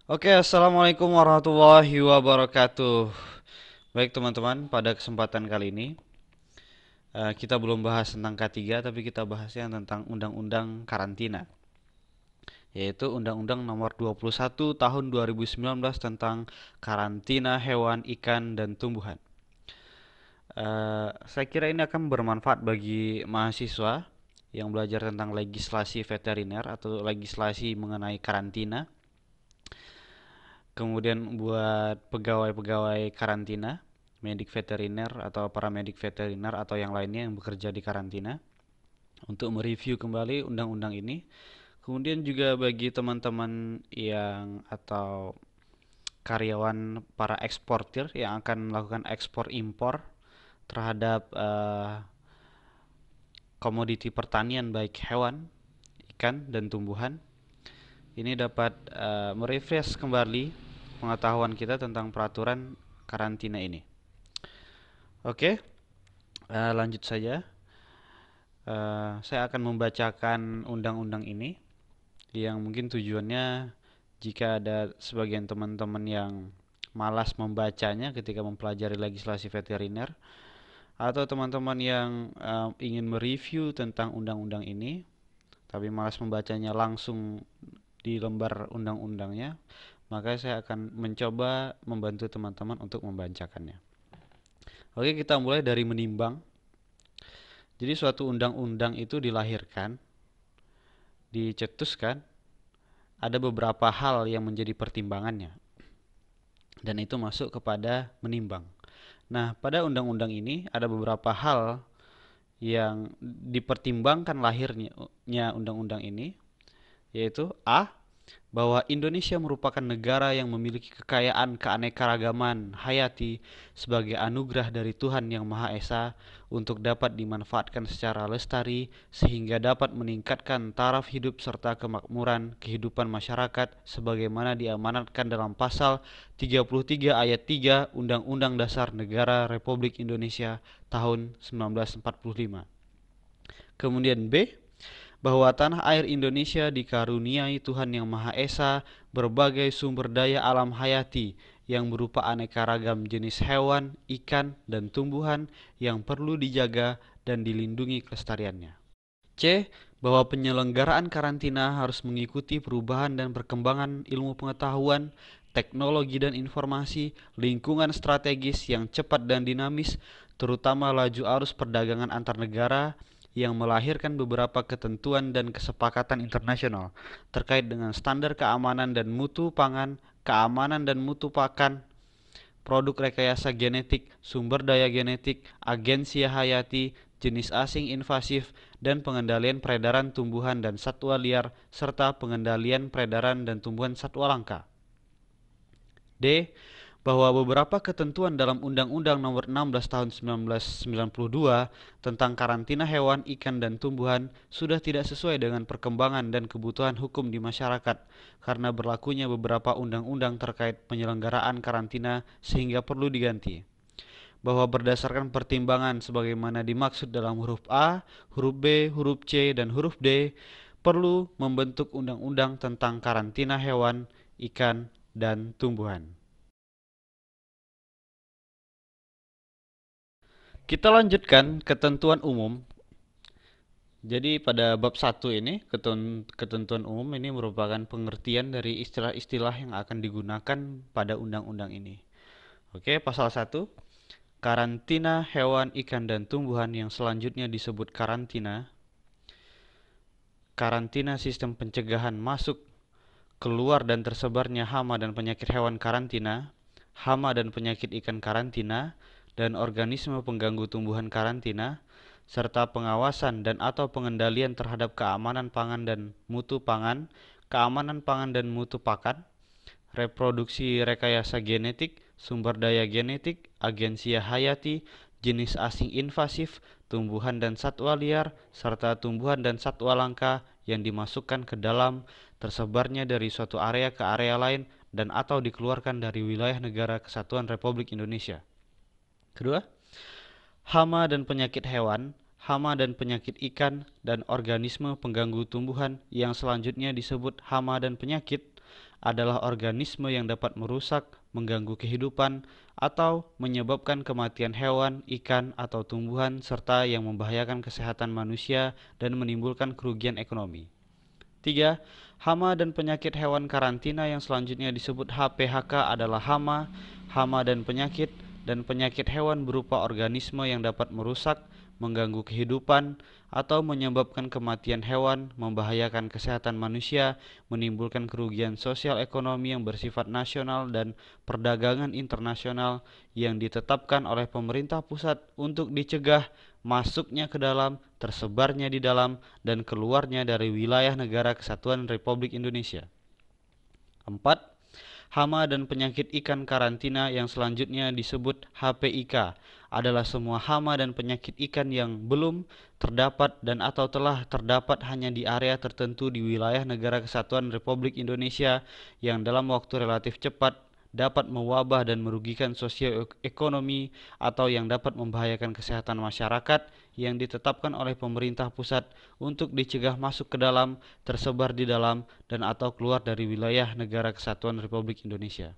Oke, assalamualaikum warahmatullahi wabarakatuh. Baik teman-teman, pada kesempatan kali ini kita belum bahas tentang K3, tapi kita bahasnya tentang Undang-Undang Karantina, yaitu Undang-Undang Nomor 21 Tahun 2019 tentang karantina hewan, ikan, dan tumbuhan. Saya kira ini akan bermanfaat bagi mahasiswa yang belajar tentang legislasi veteriner atau legislasi mengenai karantina. Kemudian buat pegawai-pegawai karantina, medik veteriner atau paramedik veteriner atau yang lainnya yang bekerja di karantina untuk mereview kembali undang-undang ini. Kemudian juga bagi teman-teman yang atau karyawan para eksportir yang akan melakukan ekspor impor terhadap komoditi pertanian baik hewan, ikan, dan tumbuhan. Ini dapat merefresh kembali pengetahuan kita tentang peraturan karantina ini. Oke, lanjut saja. Saya akan membacakan undang-undang ini yang mungkin tujuannya jika ada sebagian teman-teman yang malas membacanya ketika mempelajari legislasi veteriner atau teman-teman yang ingin mereview tentang undang-undang ini tapi malas membacanya langsung di lembar undang-undangnya, maka saya akan mencoba membantu teman-teman untuk membacakannya. Oke, kita mulai dari menimbang. Jadi suatu undang-undang itu dilahirkan, dicetuskan, ada beberapa hal yang menjadi pertimbangannya. Dan itu masuk kepada menimbang. Nah, pada undang-undang ini ada beberapa hal yang dipertimbangkan lahirnya undang-undang ini, yaitu A, bahwa Indonesia merupakan negara yang memiliki kekayaan keanekaragaman hayati sebagai anugerah dari Tuhan Yang Maha Esa untuk dapat dimanfaatkan secara lestari sehingga dapat meningkatkan taraf hidup serta kemakmuran kehidupan masyarakat sebagaimana diamanatkan dalam pasal 33 ayat 3 Undang-Undang Dasar Negara Republik Indonesia tahun 1945. Kemudian B, bahwa tanah air Indonesia dikaruniai Tuhan Yang Maha Esa berbagai sumber daya alam hayati yang berupa aneka ragam jenis hewan, ikan, dan tumbuhan yang perlu dijaga dan dilindungi kelestariannya. C. Bahwa penyelenggaraan karantina harus mengikuti perubahan dan perkembangan ilmu pengetahuan, teknologi dan informasi, lingkungan strategis yang cepat dan dinamis, terutama laju arus perdagangan antar negara yang melahirkan beberapa ketentuan dan kesepakatan internasional terkait dengan standar keamanan dan mutu pangan, keamanan dan mutu pakan, produk rekayasa genetik, sumber daya genetik, agensi hayati, jenis asing invasif, dan pengendalian peredaran tumbuhan dan satwa liar, serta pengendalian peredaran dan tumbuhan satwa langka. D. Bahwa beberapa ketentuan dalam Undang-Undang Nomor 16 Tahun 1992 tentang karantina hewan, ikan, dan tumbuhan sudah tidak sesuai dengan perkembangan dan kebutuhan hukum di masyarakat karena berlakunya beberapa undang-undang terkait penyelenggaraan karantina sehingga perlu diganti. Bahwa berdasarkan pertimbangan sebagaimana dimaksud dalam huruf A, huruf B, huruf C, dan huruf D, perlu membentuk undang-undang tentang karantina hewan, ikan, dan tumbuhan. Kita lanjutkan ketentuan umum. Jadi pada bab 1 ini, ketentuan umum ini merupakan pengertian dari istilah-istilah yang akan digunakan pada undang-undang ini. Oke, pasal 1, karantina hewan, ikan, dan tumbuhan yang selanjutnya disebut karantina. Karantina sistem pencegahan masuk, keluar, dan tersebarnya hama dan penyakit hewan karantina, hama dan penyakit ikan karantina, dan organisme pengganggu tumbuhan karantina, serta pengawasan dan atau pengendalian terhadap keamanan pangan dan mutu pangan, keamanan pangan dan mutu pakan, reproduksi rekayasa genetik, sumber daya genetik, agensi hayati, jenis asing invasif, tumbuhan dan satwa liar, serta tumbuhan dan satwa langka yang dimasukkan ke dalam, tersebarnya dari suatu area ke area lain, dan atau dikeluarkan dari wilayah negara kesatuan Republik Indonesia. Kedua, hama dan penyakit hewan, hama dan penyakit ikan, dan organisme pengganggu tumbuhan yang selanjutnya disebut hama dan penyakit adalah organisme yang dapat merusak, mengganggu kehidupan, atau menyebabkan kematian hewan, ikan, atau tumbuhan, serta yang membahayakan kesehatan manusia dan menimbulkan kerugian ekonomi. 3. Hama dan penyakit hewan karantina yang selanjutnya disebut HPHK adalah hama dan penyakit hewan berupa organisme yang dapat merusak, mengganggu kehidupan, atau menyebabkan kematian hewan, membahayakan kesehatan manusia, menimbulkan kerugian sosial ekonomi yang bersifat nasional dan perdagangan internasional yang ditetapkan oleh pemerintah pusat untuk dicegah masuknya ke dalam, tersebarnya di dalam, dan keluarnya dari wilayah negara kesatuan Republik Indonesia. 4. Hama dan penyakit ikan karantina yang selanjutnya disebut HPIK adalah semua hama dan penyakit ikan yang belum terdapat dan atau telah terdapat hanya di area tertentu di wilayah negara kesatuan Republik Indonesia yang dalam waktu relatif cepat dapat mewabah dan merugikan sosioekonomi atau yang dapat membahayakan kesehatan masyarakat yang ditetapkan oleh pemerintah pusat untuk dicegah masuk ke dalam, tersebar di dalam, dan atau keluar dari wilayah negara kesatuan Republik Indonesia.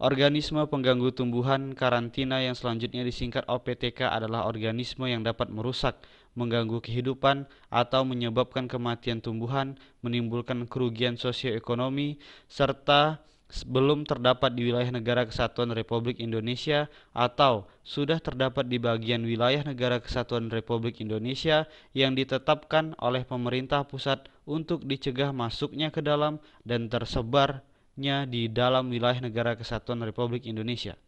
Organisme pengganggu tumbuhan karantina yang selanjutnya disingkat OPTK adalah organisme yang dapat merusak, mengganggu kehidupan, atau menyebabkan kematian tumbuhan, menimbulkan kerugian sosioekonomi, serta belum terdapat di wilayah negara kesatuan Republik Indonesia atau sudah terdapat di bagian wilayah negara kesatuan Republik Indonesia yang ditetapkan oleh pemerintah pusat untuk dicegah masuknya ke dalam dan tersebarnya di dalam wilayah negara kesatuan Republik Indonesia.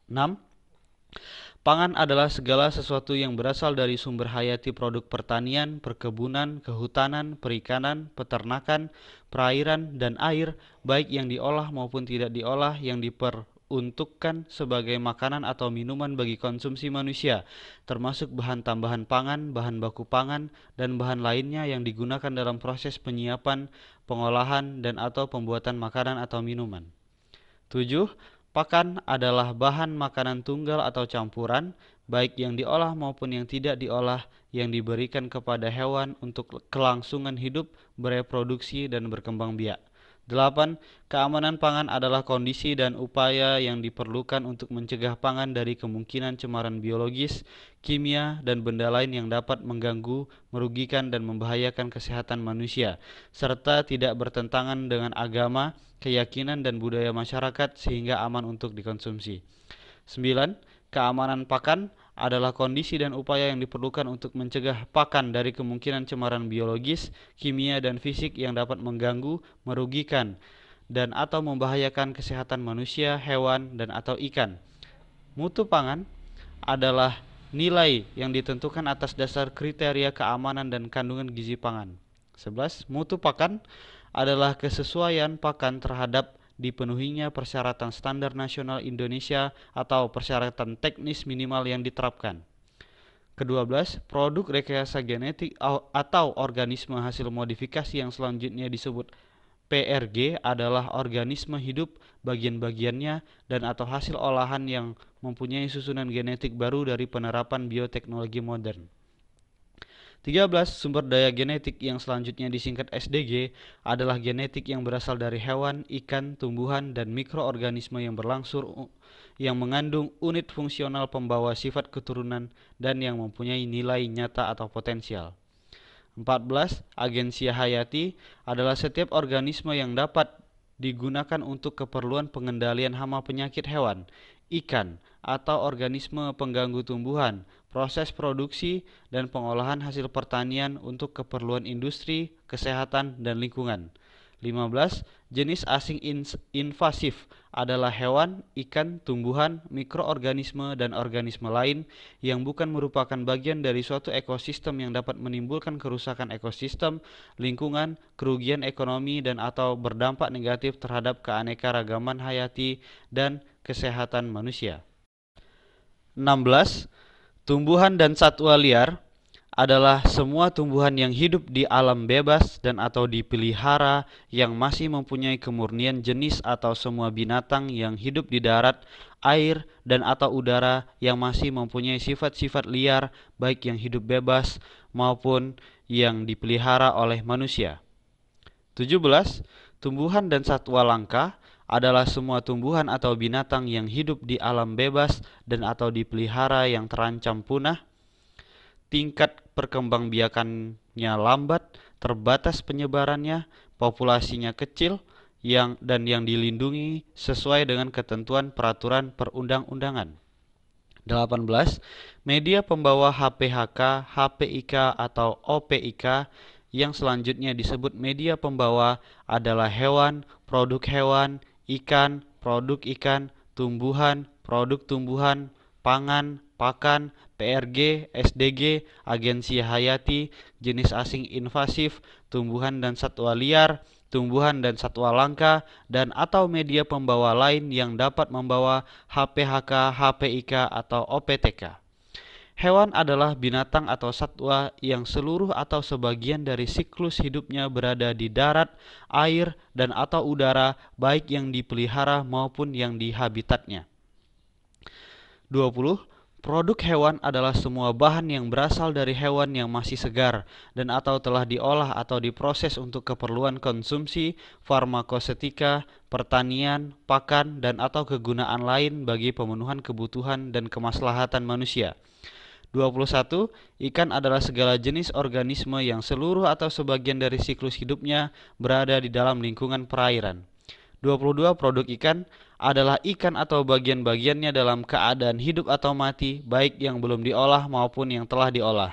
6. Pangan adalah segala sesuatu yang berasal dari sumber hayati produk pertanian, perkebunan, kehutanan, perikanan, peternakan, perairan, dan air, baik yang diolah maupun tidak diolah, yang diperuntukkan sebagai makanan atau minuman bagi konsumsi manusia, termasuk bahan tambahan pangan, bahan baku pangan, dan bahan lainnya yang digunakan dalam proses penyiapan, pengolahan, dan atau pembuatan makanan atau minuman. 7. Pakan adalah bahan makanan tunggal atau campuran, baik yang diolah maupun yang tidak diolah, yang diberikan kepada hewan untuk kelangsungan hidup, bereproduksi, dan berkembang biak. 8. Keamanan pangan adalah kondisi dan upaya yang diperlukan untuk mencegah pangan dari kemungkinan cemaran biologis, kimia, dan benda lain yang dapat mengganggu, merugikan, dan membahayakan kesehatan manusia, serta tidak bertentangan dengan agama, keyakinan, dan budaya masyarakat sehingga aman untuk dikonsumsi. 9. Keamanan pakan adalah kondisi dan upaya yang diperlukan untuk mencegah pakan dari kemungkinan cemaran biologis, kimia, dan fisik yang dapat mengganggu, merugikan, dan atau membahayakan kesehatan manusia, hewan, dan atau ikan. Mutu pangan adalah nilai yang ditentukan atas dasar kriteria keamanan dan kandungan gizi pangan. 11. Mutu pakan adalah kesesuaian pakan terhadap dipenuhinya persyaratan standar nasional Indonesia atau persyaratan teknis minimal yang diterapkan. Ke-12, produk rekayasa genetik atau organisme hasil modifikasi yang selanjutnya disebut PRG adalah organisme hidup, bagian-bagiannya, dan atau hasil olahan yang mempunyai susunan genetik baru dari penerapan bioteknologi modern. 13. Sumber daya genetik yang selanjutnya disingkat SDG adalah genetik yang berasal dari hewan, ikan, tumbuhan, dan mikroorganisme yang mengandung unit fungsional pembawa sifat keturunan dan yang mempunyai nilai nyata atau potensial. 14. Agensia hayati adalah setiap organisme yang dapat digunakan untuk keperluan pengendalian hama penyakit hewan, ikan, atau organisme pengganggu tumbuhan, proses produksi, dan pengolahan hasil pertanian untuk keperluan industri, kesehatan, dan lingkungan. 15. Jenis asing invasif adalah hewan, ikan, tumbuhan, mikroorganisme, dan organisme lain yang bukan merupakan bagian dari suatu ekosistem yang dapat menimbulkan kerusakan ekosistem, lingkungan, kerugian ekonomi, dan atau berdampak negatif terhadap keanekaragaman hayati dan kesehatan manusia. 16. Tumbuhan dan satwa liar adalah semua tumbuhan yang hidup di alam bebas dan atau dipelihara yang masih mempunyai kemurnian jenis atau semua binatang yang hidup di darat, air, dan atau udara yang masih mempunyai sifat-sifat liar baik yang hidup bebas maupun yang dipelihara oleh manusia. 17. Tumbuhan dan satwa langka adalah semua tumbuhan atau binatang yang hidup di alam bebas dan atau dipelihara yang terancam punah. Tingkat perkembangbiakannya lambat, terbatas penyebarannya, populasinya kecil, yang dilindungi sesuai dengan ketentuan peraturan perundang-undangan. 18. Media pembawa HPHK, HPIK atau OPIK yang selanjutnya disebut media pembawa adalah hewan, produk hewan, ikan, produk ikan, tumbuhan, produk tumbuhan, pangan, pakan, PRG, SDG, agensi hayati, jenis asing invasif, tumbuhan dan satwa liar, tumbuhan dan satwa langka, dan atau media pembawa lain yang dapat membawa HPHK, HPIK, atau OPTK. Hewan adalah binatang atau satwa yang seluruh atau sebagian dari siklus hidupnya berada di darat, air, dan atau udara, baik yang dipelihara maupun yang di habitatnya. 20. Produk hewan adalah semua bahan yang berasal dari hewan yang masih segar dan atau telah diolah atau diproses untuk keperluan konsumsi, farmakostika, pertanian, pakan, dan atau kegunaan lain bagi pemenuhan kebutuhan dan kemaslahatan manusia. 21. Ikan adalah segala jenis organisme yang seluruh atau sebagian dari siklus hidupnya berada di dalam lingkungan perairan. 22. Produk ikan adalah ikan atau bagian-bagiannya dalam keadaan hidup atau mati, baik yang belum diolah maupun yang telah diolah.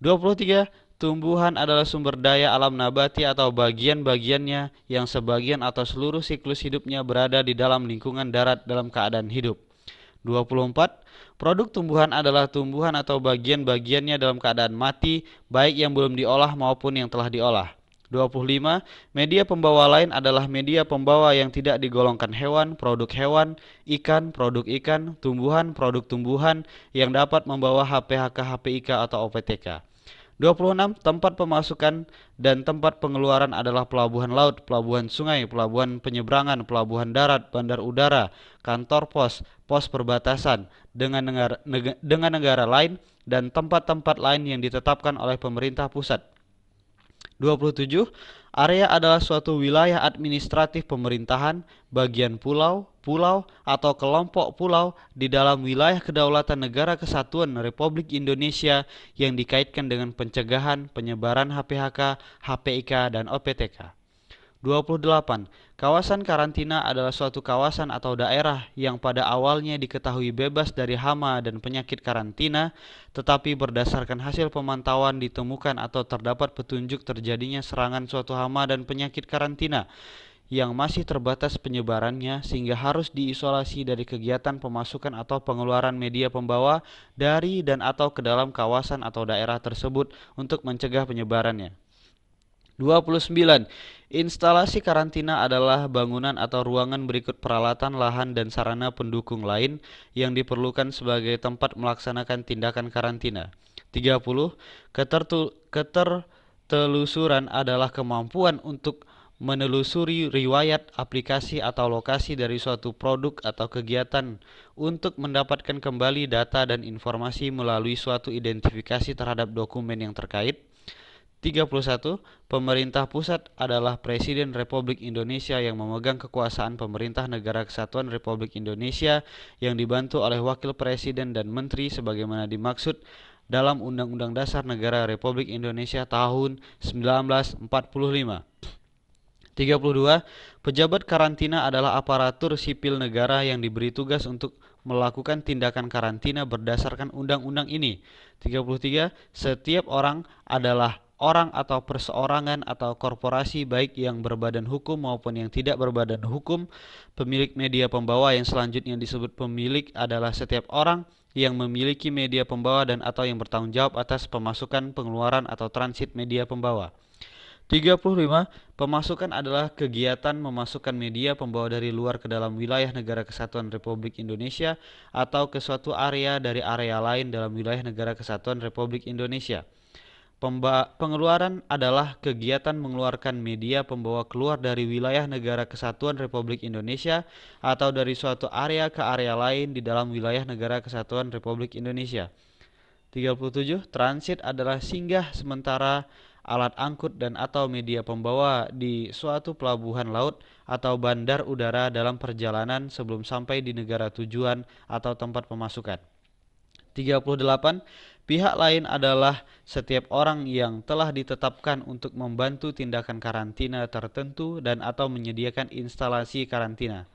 23. Tumbuhan adalah sumber daya alam nabati atau bagian-bagiannya yang sebagian atau seluruh siklus hidupnya berada di dalam lingkungan darat dalam keadaan hidup. 24. Produk tumbuhan adalah tumbuhan atau bagian-bagiannya dalam keadaan mati, baik yang belum diolah maupun yang telah diolah. 25. Media pembawa lain adalah media pembawa yang tidak digolongkan hewan, produk hewan, ikan, produk ikan, tumbuhan, produk tumbuhan yang dapat membawa HPHK, HPIK, atau OPTK. 26. Tempat pemasukan dan tempat pengeluaran adalah pelabuhan laut, pelabuhan sungai, pelabuhan penyeberangan, pelabuhan darat, bandar udara, kantor pos, pos perbatasan dengan negara lain, dan tempat-tempat lain yang ditetapkan oleh pemerintah pusat. 27. Area adalah suatu wilayah administratif pemerintahan, bagian pulau, pulau, atau kelompok pulau di dalam wilayah kedaulatan Negara Kesatuan Republik Indonesia yang dikaitkan dengan pencegahan penyebaran HPHK, HPIK, dan OPTK. 28. Kawasan karantina adalah suatu kawasan atau daerah yang pada awalnya diketahui bebas dari hama dan penyakit karantina, tetapi berdasarkan hasil pemantauan ditemukan atau terdapat petunjuk terjadinya serangan suatu hama dan penyakit karantina yang masih terbatas penyebarannya sehingga harus diisolasi dari kegiatan pemasukan atau pengeluaran media pembawa dari dan atau ke dalam kawasan atau daerah tersebut untuk mencegah penyebarannya. 29. Instalasi karantina adalah bangunan atau ruangan berikut peralatan, lahan, dan sarana pendukung lain yang diperlukan sebagai tempat melaksanakan tindakan karantina. 30. Ketertelusuran adalah kemampuan untuk menelusuri riwayat, aplikasi, atau lokasi dari suatu produk atau kegiatan untuk mendapatkan kembali data dan informasi melalui suatu identifikasi terhadap dokumen yang terkait. 31. Pemerintah pusat adalah Presiden Republik Indonesia yang memegang kekuasaan pemerintah Negara Kesatuan Republik Indonesia yang dibantu oleh Wakil Presiden dan Menteri sebagaimana dimaksud dalam Undang-Undang Dasar Negara Republik Indonesia tahun 1945. 32. Pejabat karantina adalah aparatur sipil negara yang diberi tugas untuk melakukan tindakan karantina berdasarkan undang-undang ini. 33. Setiap orang adalah orang atau perseorangan atau korporasi baik yang berbadan hukum maupun yang tidak berbadan hukum. Pemilik media pembawa yang selanjutnya disebut pemilik adalah setiap orang yang memiliki media pembawa dan atau yang bertanggung jawab atas pemasukan, pengeluaran, atau transit media pembawa. 35. Pemasukan adalah kegiatan memasukkan media pembawa dari luar ke dalam wilayah Negara Kesatuan Republik Indonesia atau ke suatu area dari area lain dalam wilayah Negara Kesatuan Republik Indonesia. Pengeluaran adalah kegiatan mengeluarkan media pembawa keluar dari wilayah Negara Kesatuan Republik Indonesia atau dari suatu area ke area lain di dalam wilayah Negara Kesatuan Republik Indonesia. 37. Transit adalah singgah sementara alat angkut dan atau media pembawa di suatu pelabuhan laut atau bandar udara dalam perjalanan sebelum sampai di negara tujuan atau tempat pemasukan. 38. Pihak lain adalah setiap orang yang telah ditetapkan untuk membantu tindakan karantina tertentu dan atau menyediakan instalasi karantina.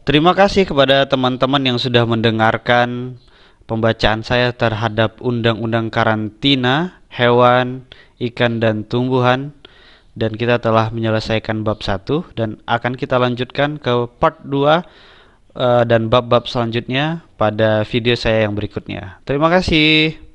Terima kasih kepada teman-teman yang sudah mendengarkan pembacaan saya terhadap Undang-Undang Karantina Hewan, Ikan, dan Tumbuhan. Dan kita telah menyelesaikan bab 1 dan akan kita lanjutkan ke part 2 dan bab-bab selanjutnya pada video saya yang berikutnya. Terima kasih.